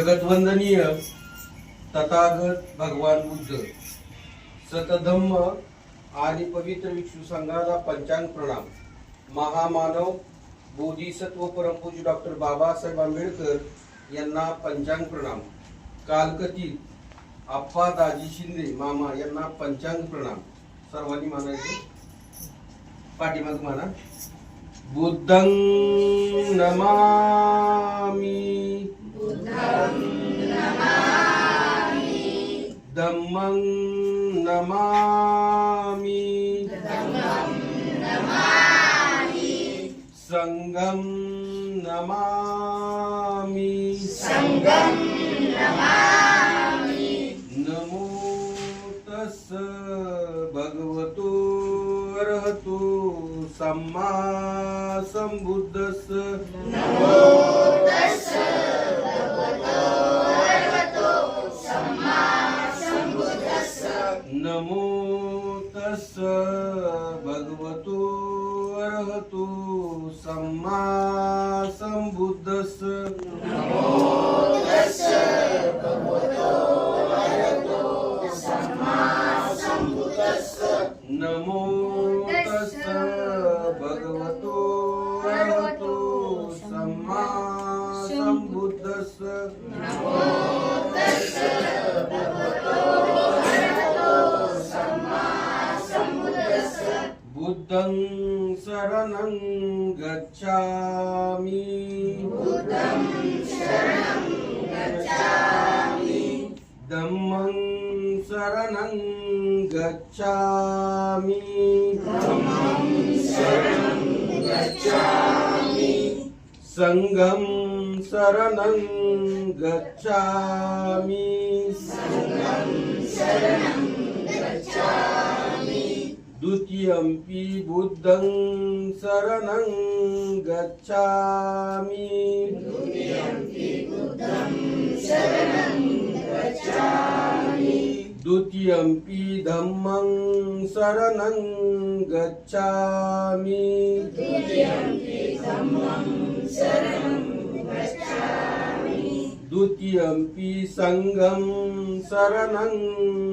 जगतवंदनीय तथागत भगवान बुद्ध सतधम्म आणि पवित्र विष्णू संघाला पंचांग प्रणाम. महामानव बोधिसत्व परमपूज्य डॉक्टर बाबासाहेब आंबेडकर यांना पंचांग प्रणाम. कालकथित आप्पा दाजी शिंदे मामा यांना पंचांग प्रणाम. सर्वांनी मानायचे. पाठीमाग माना. बुद्धं नमामि, धम्मं नमामि, संघं नमामि, नमो तस्स भगवतो अरहतो सम्मा संबुद्धस्स. नमो तस्स भगवतो अरहतो सम्मा संबुद्धस्स. नमो तस्स भगवतो अरहतो सम्मा संबुद्धस्स. नमो तस्स भगवतो अरहतो सम्मा संबुद्धस्स. नमो तस्स भगवतो अरहतो सम्मा संबुद्धस्स. नमो तस्स भगवतो अरहतो सम्मा संबुद्धस्स. बुद्धं शरणं गच्छामि, बुद्धं शरणं गच्छामि. धम्मं शरणं गच्छामि, धम्मं शरणं गच्छामि. संघं शरणं गच्छामि, संघं शरणं गच्छामि. द्वितीयंपि बुद्धं शरणं गच्छामि, द्वितीयंपि बुद्धं शरणं गच्छामि. द्वितीयंपि धम्मं शरणं गच्छामि, द्वितीयंपि धम्मं शरणं गच्छामि. द्वितीयंपि संघं शरणं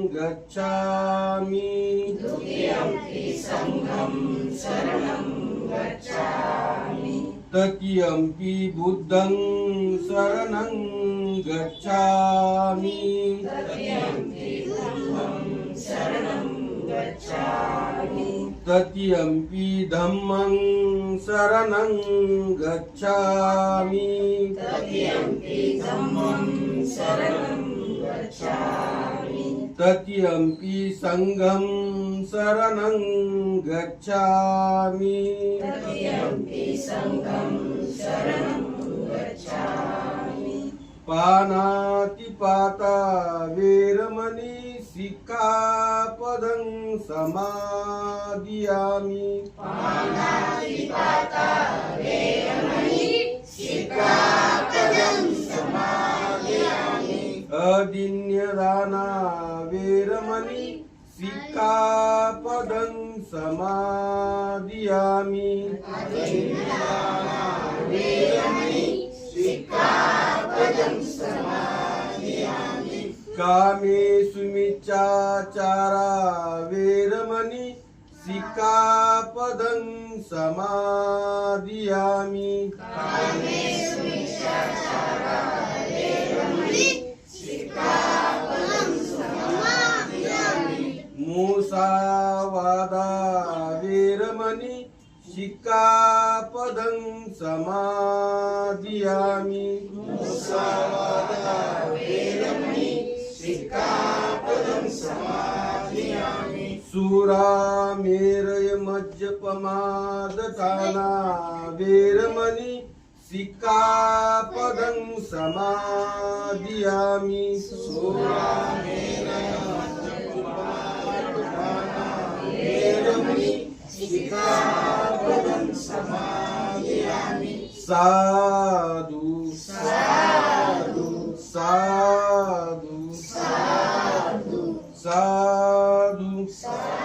गच्छामि, द्वितीयंपि संघं शरणं गच्छामि. तृतीयंपि बुद्धं शरणं गच्छामि, तृतीयंपि बुद्धं शरणं गच्छामि. तृतीयंपि धम्मं शरणं गच्छामि, तृतीयंपि धम्मं शरणं गच्छामि. तृतीयंपि संघं शरणं गच्छामि, तृतीयंपि संघं शरणं गच्छामि. पानातिपाता वेरमणि सिक्खापदं समादियामि, पानातिपाता वेरमणि सिक्खापदं समादयामि. अदिन्यदाना वेरमणि सिक्खापदं समादियामि, अदिन्यदाना वेरमणि सिक्खापदं समादयामि. कामेषु मिच्छाचारा वेरमणि सिक्खापदं समादियामि, कामेषु मिच्छाचारा वेरमणि सिक्खापदं समादयामि. मुसावादा वेरमणि सिक्खापदं समादियामि, मुसावादा वेरमणि सिक्खापदं समादयामि. सुरामेरय मज्जपमादठाना वेरमणि सिक्खापदं समादियामि, सुरामेरय मज्जपमादठाना वेरमणि सिक्खापदं समादयामि. साधु साधु साधु साधु साधु साधु